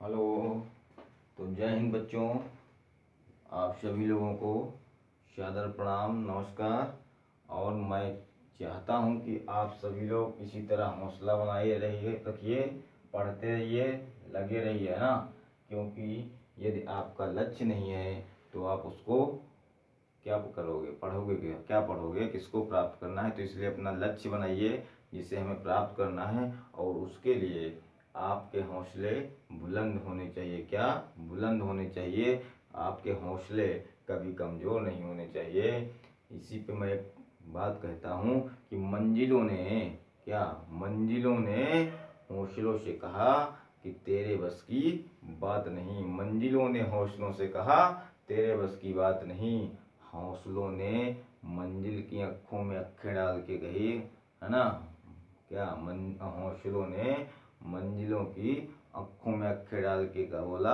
Hello. तो जय हिंद बच्चों, आप सभी लोगों को सादर प्रणाम, नमस्कार। और मैं चाहता हूं कि आप सभी लोग इसी तरह हौसला बनाए रखिए, पढ़ते रहिए, लगे रहिए, है ना। क्योंकि यदि आपका लक्ष्य नहीं है तो आप उसको क्या करोगे, पढ़ोगे क्या पढ़ोगे, किसको प्राप्त करना है। तो इसलिए अपना लक्ष्य बनाइए जिसे हमें प्राप्त करना है, और उसके लिए आपके हौसले बुलंद होने चाहिए। क्या बुलंद होने चाहिए, आपके हौसले कभी कमज़ोर नहीं होने चाहिए। इसी पे मैं एक बात कहता हूँ कि मंजिलों ने हौसलों से कहा कि तेरे बस की बात नहीं। मंजिलों ने हौसलों से कहा तेरे बस की बात नहीं। हौसलों ने मंजिल की आंखों में आंखें डाल के कही, है ना। हौसलों ने मंजिलों की आंखों में आंखें डाल के बोला,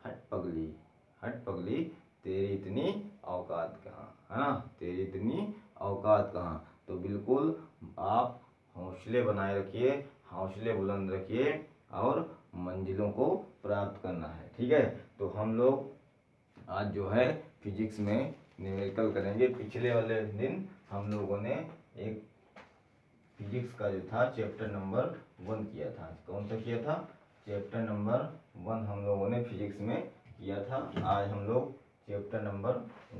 हट पगली, तेरी इतनी औकात कहाँ, है ना, तेरी इतनी औकात कहाँ। तो बिल्कुल आप हौसले बनाए रखिए, हौसले बुलंद रखिए, और मंजिलों को प्राप्त करना है। ठीक है। तो हम लोग आज जो है फिजिक्स में न्यूमेरिकल करेंगे। पिछले वाले दिन हम लोगों ने एक फिजिक्स का जो था चैप्टर नंबर 1 किया था। कौन सा किया था? चैप्टर नंबर 1 हम लोगों ने फिजिक्स में किया था। आज हम लोग चैप्टर नंबर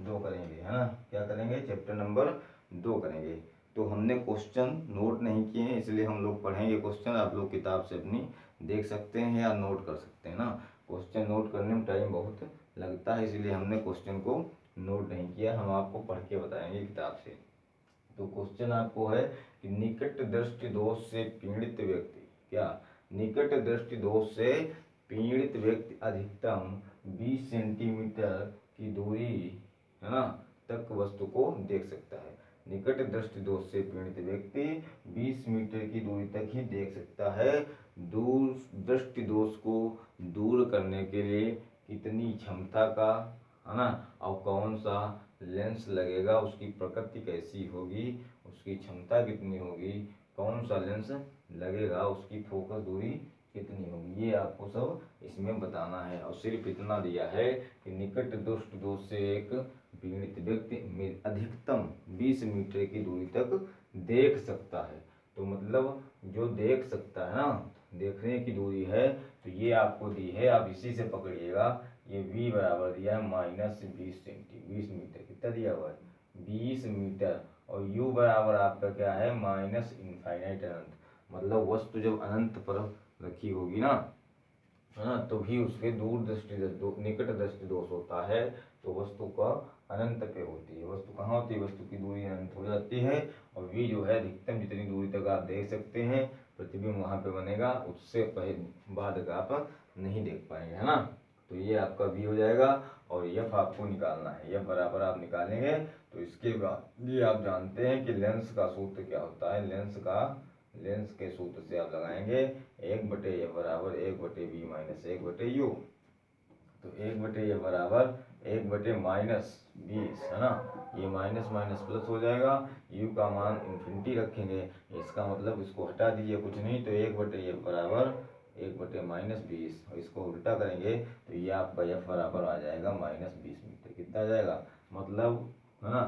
2 करेंगे, है ना। क्या करेंगे? चैप्टर नंबर 2 करेंगे। तो हमने क्वेश्चन नोट नहीं किए हैं, इसलिए हम लोग पढ़ेंगे क्वेश्चन। आप लोग किताब से अपनी देख सकते हैं या नोट कर सकते हैं ना। क्वेश्चन नोट करने में टाइम बहुत लगता है, इसलिए हमने क्वेश्चन को नोट नहीं किया। हम आपको पढ़ के बताएंगे किताब से। तो क्वेश्चन आपको है कि निकट दृष्टि दोष से पीड़ित व्यक्ति, क्या निकट दृष्टि दोष से पीड़ित व्यक्ति अधिकतम 20 सेंटीमीटर की दूरी, है ना, तक वस्तु को देख सकता है। निकट दृष्टि दोष से पीड़ित व्यक्ति 20 मीटर की दूरी तक ही देख सकता है। दूर दृष्टि दोष को दूर करने के लिए कितनी क्षमता का, है ना, और कौन सा लेंस लगेगा, उसकी प्रकृति कैसी होगी, उसकी क्षमता कितनी होगी, कौन सा लेंस लगेगा, उसकी फोकस दूरी कितनी होगी, ये आपको सब इसमें बताना है। और सिर्फ इतना दिया है कि निकट दृष्टि दोष से एक पीड़ित व्यक्ति अधिकतम 20 मीटर की दूरी तक देख सकता है। तो मतलब जो देख सकता है ना, देखने की दूरी है, तो ये आपको दी है, आप इसी से पकड़िएगा। ये v बराबर दिया है -20 मीटर। कितना दिया हुआ है? 20 मीटर। और u बराबर आपका क्या है? माइनस इनफाइनाइट, अनंत। मतलब वस्तु जब अनंत पर रखी होगी ना, है ना, तो भी उसके निकट दृष्टि दोष होता है। तो वस्तु का अनंत पे होती है। वस्तु कहाँ होती है? वस्तु की दूरी अनंत हो जाती है। और v जो है अधिकतम जितनी दूरी तक आप देख सकते हैं, प्रतिबिंब वहां पे बनेगा, उससे बाद का आप नहीं देख पाएंगे, है ना। तो ये आपका v हो जाएगा। और f आपको निकालना है। f बराबर आप निकालेंगे तो इसके बाद ये आप जानते हैं कि लेंस का सूत्र क्या होता है। लेंस के सूत्र से आप लगाएंगे 1/f बराबर 1/v माइनस 1/u। तो 1/f बराबर 1/-20, है ना। ये माइनस माइनस प्लस हो जाएगा। u का मान इन्फिनिटी रखेंगे, इसका मतलब इसको हटा दीजिए, कुछ नहीं। तो 1/f बराबर 1/-20, और इसको उल्टा करेंगे तो ये आपका f बराबर आ जाएगा -20 मीटर। कितना आ जाएगा? मतलब, है ना,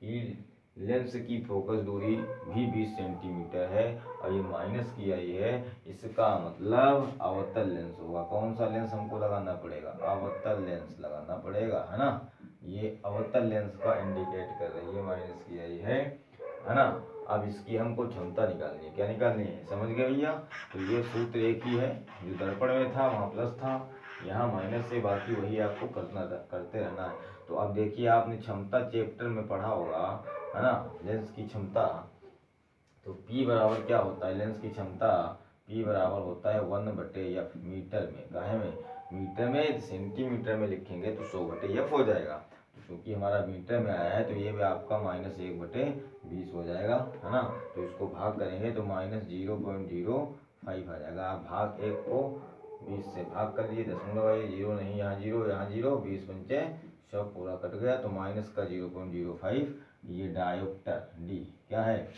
कि लेंस की फोकस दूरी भी 20 सेंटीमीटर है, और ये माइनस की आई है। इसका मतलब अवतल लेंस होगा। कौन सा लेंस हमको लगाना पड़ेगा? अवतल लेंस लगाना पड़ेगा, है ना। ये अवतल लेंस का इंडिकेट कर रही है, माइनस की आई है ना। अब इसकी हमको क्षमता निकालनी है। क्या निकालनी है? समझ गए भैया? तो ये सूत्र एक ही है, जो दर्पण में था वहाँ प्लस था, यहाँ माइनस है, बाकी वही आपको करते रहना है। तो अब देखिए, आपने क्षमता चैप्टर में पढ़ा होगा, है ना, लेंस की क्षमता। तो P बराबर क्या होता है? लेंस की क्षमता P बराबर होता है 1/f मीटर में। काहे में? मीटर में। सेंटीमीटर में लिखेंगे तो 100/f हो जाएगा। तो क्योंकि हमारा मीटर में आया है, तो ये भी आपका -1/20 हो जाएगा, है ना। तो इसको भाग करेंगे तो -0.05 आ जाएगा। आप भाग 1 को 20 से भाग कर लिए, दशमलव है, 0 नहीं, यहाँ 0, यहाँ 0, 20 पंचे 100 पूरा कट गया। तो माइनस का 0.05, ये डायोप्टर डी क्या है?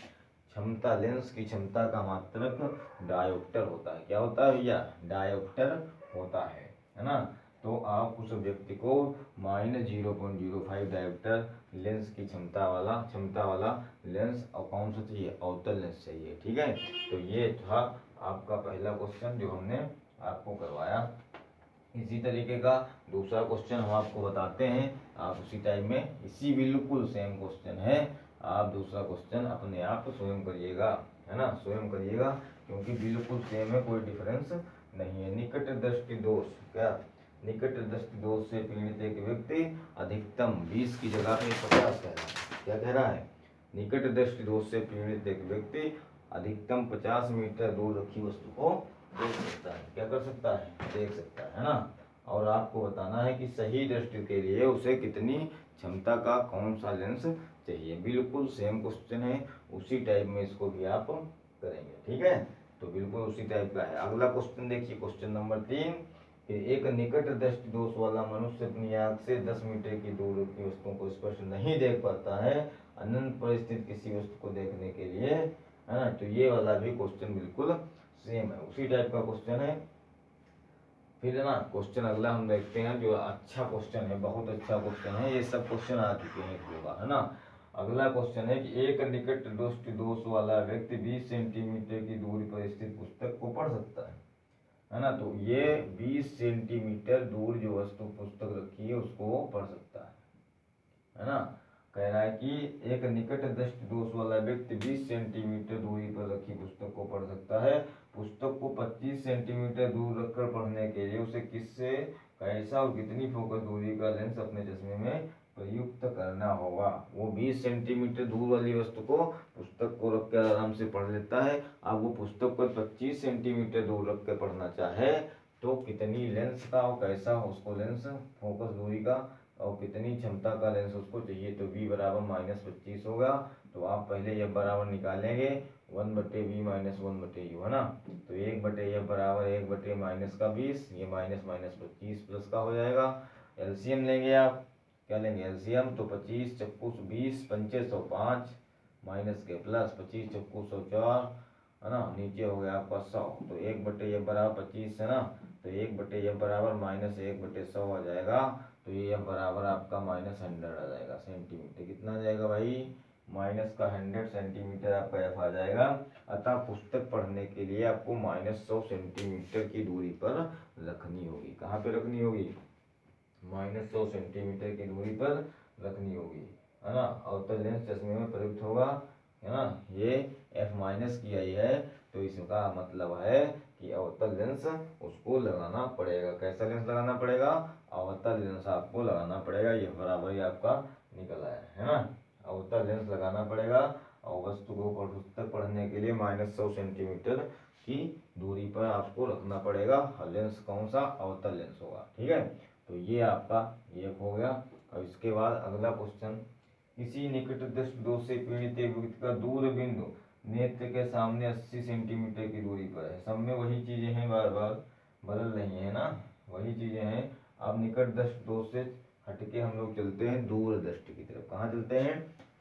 क्षमता, लेंस की क्षमता का मात्रक डायोप्टर होता है। क्या होता है भैया? डायोप्टर होता है ना। तो आप उस व्यक्ति को -0.05 डायोप्टर लेंस की क्षमता वाला लेंस और कौन सा चाहिए? अवतल लेंस चाहिए। ठीक है, तो ये था आपका पहला क्वेश्चन जो हमने आपको करवाया। इसी तरीके का दूसरा क्वेश्चन हम आपको बताते हैं, आप उसी टाइम में, इसी बिल्कुल सेम क्वेश्चन है, आप दूसरा क्वेश्चन अपने आप स्वयं करिएगा, है ना, स्वयं करिएगा, क्योंकि बिल्कुल सेम है, कोई डिफरेंस नहीं है। निकट दृष्टि दोष, क्या निकट दृष्टि दोष से पीड़ित एक व्यक्ति अधिकतम 20 की जगह पे 50 कह रहा है। क्या कह रहा है? निकट दृष्टि दोष से पीड़ित एक व्यक्ति अधिकतम 50 मीटर दूर रखी वस्तु को देख सकता है। क्या कर सकता है? देख सकता है ना। और आपको बताना है कि सही दृष्टि के लिए उसे कितनी क्षमता का कौन सा लेंस चाहिए। बिल्कुल सेम क्वेश्चन है, उसी टाइप में इसको भी आप करेंगे। ठीक है, तो बिल्कुल उसी टाइप का है। अगला क्वेश्चन देखिए, क्वेश्चन नंबर 3, एक निकट दृष्टि दोष वाला मनुष्य अपनी आंख से 10 मीटर की दूर की वस्तुओं को स्पष्ट नहीं देख पाता है अनंत पर स्थित किसी वस्तु को देखने के लिए, है ना। तो ये वाला भी क्वेश्चन बिल्कुल सेम है, उसी टाइप का क्वेश्चन है। फिर है ना, क्वेश्चन अगला हम देखते हैं, जो अच्छा क्वेश्चन है, बहुत अच्छा क्वेश्चन है, ये सब क्वेश्चन आ चुके हैं एक बार, है ना। अगला क्वेश्चन है कि एक निकट दृष्टि दोष वाला व्यक्ति 20 सेंटीमीटर की दूरी पर स्थित पुस्तक को पढ़ सकता है ना। तो ये 20 सेंटीमीटर दूर जो वस्तु पुस्तक रखी है उसको वो पढ़ सकता है ना। कह रहा है कि एक निकट दृष्टि दोष वाला व्यक्ति 20 सेंटीमीटर दूरी पर रखी पुस्तक को पढ़ सकता है। पुस्तक को 25 सेंटीमीटर दूर रखकर पढ़ने के लिए उसे किससे, कैसा और कितनी फोकस दूरी का लेंस अपने चश्मे में प्रयुक्त करना होगा। वो 20 सेंटीमीटर दूर वाली वस्तु को पुस्तक को रख कर आराम से पढ़ लेता है। अब वो पुस्तक को 25 सेंटीमीटर दूर रख कर पढ़ना चाहे तो कितनी लेंस का और कैसा उसको लेंस फोकस दूरी का और कितनी क्षमता का लेंस उसको चाहिए। तो v बराबर -25 होगा। तो आप पहले ये बराबर निकालेंगे 1/v माइनस 1/u, है ना। तो 1/f बराबर 1 माइनस का 20, ये माइनस माइनस 25 प्लस का हो जाएगा। एलसीएम लेंगे आप, क्या लेंगे एलसीएम? तो 25 चक्कू 20 पंचे 105 माइनस के प्लस 25 चक्कू 104, है ना, नीचे हो गया आपका 100। तो 1/f बराबर 25 है ना, तो 1/f बराबर -1/100 आ जाएगा। तो ये अब बराबर आपका -100 आ जाएगा सेंटीमीटर। कितना आ जाएगा भाई? -100 सेंटीमीटर आपका एफ आ जाएगा। अतः पुस्तक पढ़ने के लिए आपको -100 सेंटीमीटर की दूरी पर रखनी होगी। कहाँ पे रखनी होगी? -100 सेंटीमीटर की दूरी पर रखनी होगी, है ना। अवतल लेंस चश्मे में प्रयुक्त होगा, है ना। ये एफ माइनस की आई है, तो इसका मतलब है कि अवतल लेंस उसको लगाना पड़ेगा। कैसा लेंस लगाना पड़ेगा? अवतल लेंस आपको लगाना पड़ेगा। ये बराबर ही आपका निकल आया है ना। अवतल लेंस लगाना पड़ेगा और वस्तु को पुस्तक पढ़ने के लिए -100 सेंटीमीटर की दूरी पर आपको रखना पड़ेगा। लेंस कौन सा? अवतल लेंस होगा। ठीक है, तो ये आपका ये हो गया। और इसके बाद अगला क्वेश्चन, किसी निकट दृष्टि दोष से पीड़ित एक व्यक्ति का दूर बिंदु नेत्र के सामने 80 सेंटीमीटर की दूरी पर है। सब में वही चीजें हैं, बार बार बदल रही है ना, वही चीजें हैं। अब निकट दृष्टि दोष से हटके हम लोग चलते हैं दूर दृष्टि की तरफ। कहाँ चलते हैं?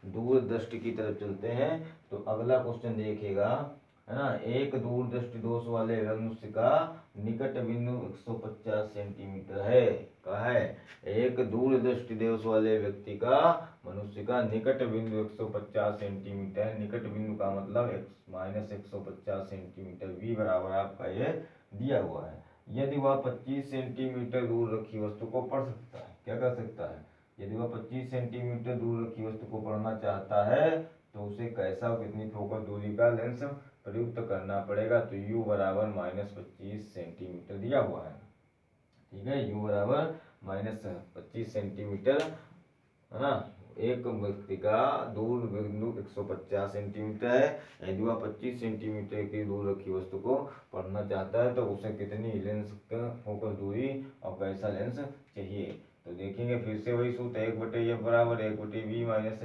दूर दृष्टि की तरफ चलते हैं। तो अगला क्वेश्चन देखिएगा, है ना। एक दूर दृष्टि दोष वाले मनुष्य का निकट बिंदु 150 सेंटीमीटर है। कहा है? एक दूर दृष्टि दोष वाले व्यक्ति का, मनुष्य का निकट बिंदु 150 सेंटीमीटर। निकट बिंदु का मतलब -150 सेंटीमीटर। v बराबर आपका ये दिया हुआ है। यदि वह 25 सेंटीमीटर दूर रखी वस्तु को पढ़ सकता है, क्या कर सकता है? यदि वह 25 सेंटीमीटर दूर रखी वस्तु को पढ़ना चाहता है तो उसे कैसा और कितनी फोकस दूरी का लेंस प्रयुक्त करना पड़ेगा। तो u बराबर -25 सेंटीमीटर दिया हुआ है। ठीक है, u बराबर -25 सेंटीमीटर, है ना। एक व्यक्ति का दूर बिंदु 150 सेंटीमीटर है। यदि वह 25 सेंटीमीटर की दूर रखी वस्तु को पढ़ना चाहता है तो उसे कितनी लेंस का फोकस दूरी और कैसा लेंस चाहिए। तो देखेंगे फिर से वही सूत्र, 1/f बराबर 1/v माइनस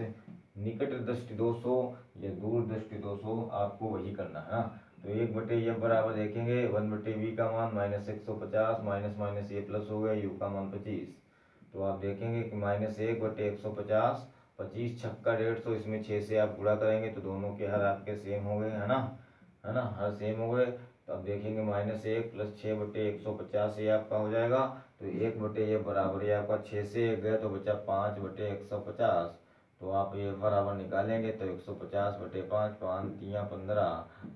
निकट दृष्टि दोष हो या दूर दृष्टि दोष हो, आपको वही करना है ना। तो 1/f बराबर देखेंगे 1/v का मान -150 माइनस माइनस ये प्लस हो गया, u का मान 25। तो आप देखेंगे कि -1/150 25 छक्का 150, इसमें 6 से आप गुणा करेंगे तो दोनों के हर आपके सेम हो गए, है ना, हर सेम हो गए। तो अब देखेंगे -1 + 6/150 ये आपका हो जाएगा। तो 1 ये बराबर ये आपका 6 से 1 गए तो बचा 5/150। तो आप ये बराबर निकालेंगे तो 150/5, 5 3 15,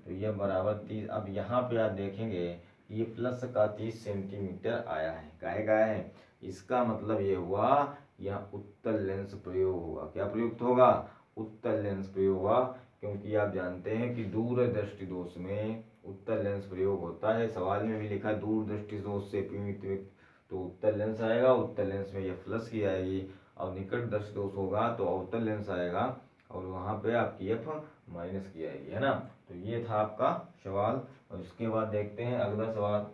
तो ये बराबर 30। अब यहाँ पे आप देखेंगे ये प्लस का 30 सेंटीमीटर आया है, काहे का है, इसका मतलब ये हुआ यहाँ उत्तल लेंस प्रयोग होगा। क्या प्रयुक्त होगा, उत्तल लेंस प्रयोग होगा, क्योंकि आप जानते हैं कि दूरदृष्टि दोष में उत्तल लेंस प्रयोग होता है। सवाल में भी लिखा है दूरदृष्टि दोष से पीड़ित तो उत्तल लेंस आएगा, उत्तल लेंस में ये प्लस की आएगी, और निकट दृष्टि दोष होगा तो अवतल लेंस आएगा, और वहाँ पे आपकी एफ माइनस की आएगी, है ना। तो ये था आपका सवाल। और इसके बाद देखते हैं अगला सवाल।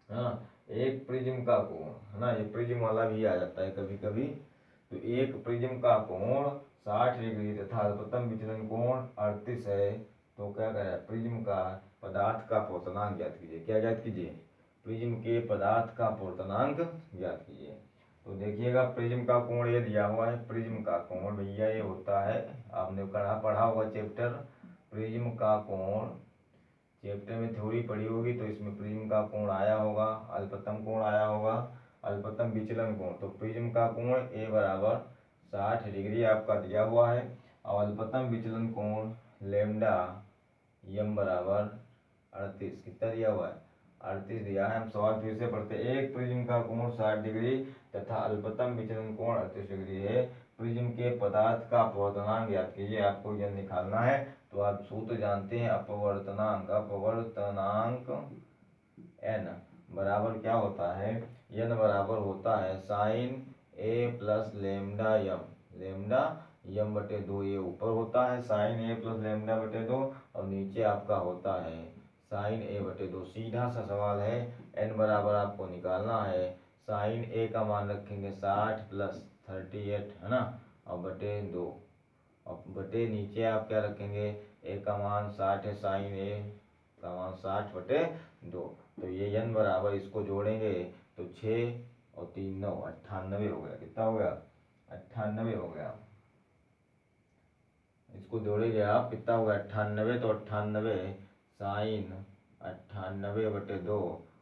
हाँ, एक प्रिज्म का कोण, है ना, ये प्रिज्म वाला भी आ जाता है कभी कभी। तो एक प्रिज्म का कोण 60 डिग्री तथा प्रथम विचलन कोण 38 है। तो क्या करें, प्रिज्म का पदार्थ का अपवर्तनांक ज्ञात कीजिए। क्या ज्ञात कीजिए, प्रिज्म के पदार्थ का अपवर्तनांक ज्ञात कीजिए। तो देखिएगा प्रिज्म का कोण ये दिया हुआ है, प्रिज्म का कोण भैया ये होता है, आपने पढ़ा होगा चैप्टर प्रिज्म का कोण, चैप्टर में थ्योरी पढ़ी होगी, तो इसमें प्रिज्म का कोण आया होगा, अल्पतम कोण आया होगा, अल्पतम विचलन कोण। तो प्रिज्म का कोण ए बराबर 60 डिग्री आपका दिया हुआ है, और अल्पतम विचलन कोण लेमडा यम बराबर 38 कितना दिया हुआ है, 38 दिया है। हम सवाल फिर से पढ़ते हैं। एक प्रिज्म का कोण 60 डिग्री तथा अल्पतम विचलन कोण 38 डिग्री है। प्रिज्म के पदार्थ का अपवर्तनांक ज्ञात कीजिए, आपको यह निकालना है। तो आप सूत्र जानते हैं, अपवर्तनांक n बराबर क्या होता है, n बराबर होता है साइन a प्लस लेमडा यम, लेमडा यम बटे 2, ये ऊपर होता है साइन a प्लस लेमडा बटे 2, और नीचे आपका होता है साइन a बटे 2। सीधा सा सवाल है, n बराबर आपको निकालना है, साइन a का मान रखेंगे 60 + 38, है ना, और बटे 2, और बटे नीचे आप क्या रखेंगे, a का मान 60 है, साइन a का मान 60 बटे 2। तो ये n बराबर, इसको जोड़ेंगे तो 6 और 3 9, 98 हो गया। कितना हो गया, 98 हो गया। इसको जोड़ेंगे आप, कितना होगा 98, तो 98 साइन 98 बटे 2,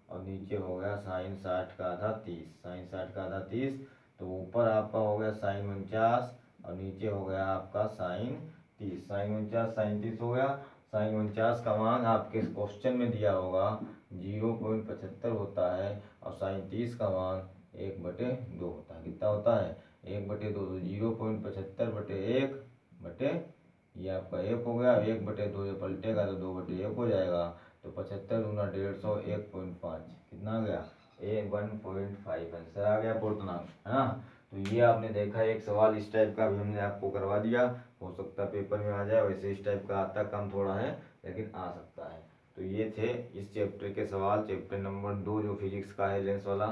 और नीचे हो गया साइन 60 का आधा 30, साइन 60 का आधा 30। तो ऊपर आपका हो गया साइन 49, और नीचे हो गया आपका साइन 30, साइन 49 साइन 30 हो गया। साइन 49 का मान आपके क्वेश्चन में दिया होगा 0.75 होता है, और साइन 30 का मान 1/2 होता है। कितना होता है, 1/2। तो 0.75 बटे 1 बटे ये आपका 1 हो गया, 1/2 ये पलटेगा तो 2/1 हो जाएगा। तो 75 दूना 150, 1.5 कितना आ गया, 1.5 आंसर आ गया पूर्णांक, है ना। तो ये आपने देखा एक सवाल इस टाइप का भी हमने आपको करवा दिया, हो सकता है पेपर में आ जाए, वैसे इस टाइप का आता कम थोड़ा है लेकिन आ सकता है। तो ये थे इस चैप्टर के सवाल, चैप्टर नंबर 2 जो फिजिक्स का है लेंस वाला,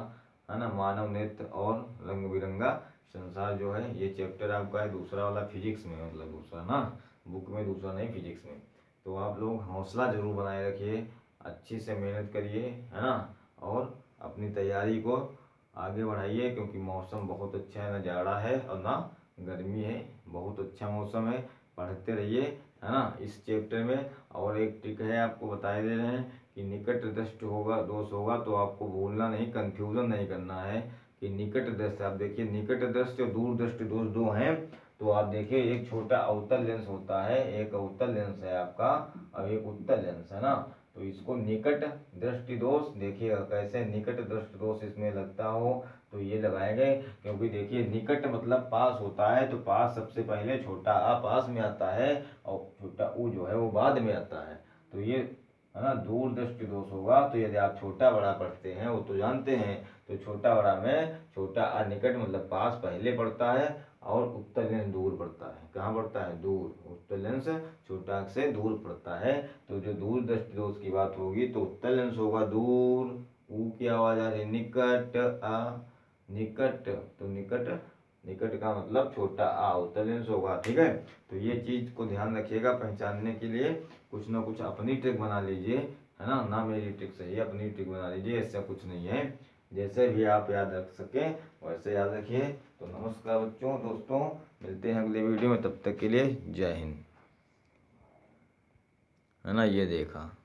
है ना, मानव नेत्र और रंग बिरंगा संसार जो है, ये चैप्टर आपका है दूसरा वाला फिजिक्स में, मतलब दूसरा ना, बुक में दूसरा नहीं फिजिक्स में। तो आप लोग हौसला जरूर बनाए रखिए, अच्छे से मेहनत करिए, है ना, और अपनी तैयारी को आगे बढ़ाइए, क्योंकि मौसम बहुत अच्छा है, ना जाड़ा है और ना गर्मी है, बहुत अच्छा मौसम है। पढ़ते रहिए, है ना, इस चैप्टर में। और एक ट्रिक है आपको बताए दे रहे हैं कि निकट दृष्टि होगा दोष होगा तो आपको भूलना नहीं, कंफ्यूजन नहीं करना है कि निकट दृष्टि, आप देखिए निकट दृष्टि और दूर दृष्टि दोष दो हैं। तो आप देखिए एक छोटा अवतल लेंस होता है, एक अवतल लेंस है आपका, और एक उत्तल लेंस है ना। तो इसको निकट दृष्टि दोष, देखिएगा कैसे निकट दृष्टि दोष इसमें लगता हो तो ये लगाएंगे, क्योंकि देखिए निकट मतलब पास होता है, तो पास सबसे पहले छोटा आ पास में आता है, और छोटा ऊ जो है वो बाद में आता है। तो ये है ना दूर दृष्टि दोष होगा। तो यदि आप छोटा बड़ा पढ़ते हैं वो तो जानते हैं, तो छोटा बड़ा में छोटा आ निकट मतलब पास पहले पड़ता है, और उत्तल लेंस दूर पड़ता है। कहाँ पड़ता है, दूर। उत्तल लेंस छोटा से दूर पड़ता है। तो जो दूर दृष्टि दोष की बात होगी तो उत्तल लेंस होगा दूर, ऊ की आवाज आ रही, निकट आ, निकट, तो निकट, निकट का मतलब छोटा आ, उत्तल लेंस होगा, ठीक है। तो ये चीज को ध्यान रखिएगा, पहचानने के लिए कुछ ना कुछ अपनी ट्रिक बना लीजिए, है ना, ना मेरी ट्रिक सही है, अपनी ट्रिक बना लीजिए, ऐसा कुछ नहीं है। जैसे भी आप याद रख सकें वैसे याद रखिए। तो नमस्कार बच्चों, दोस्तों, मिलते हैं अगले वीडियो में, तब तक के लिए जय हिंद। है ना, ये देखा।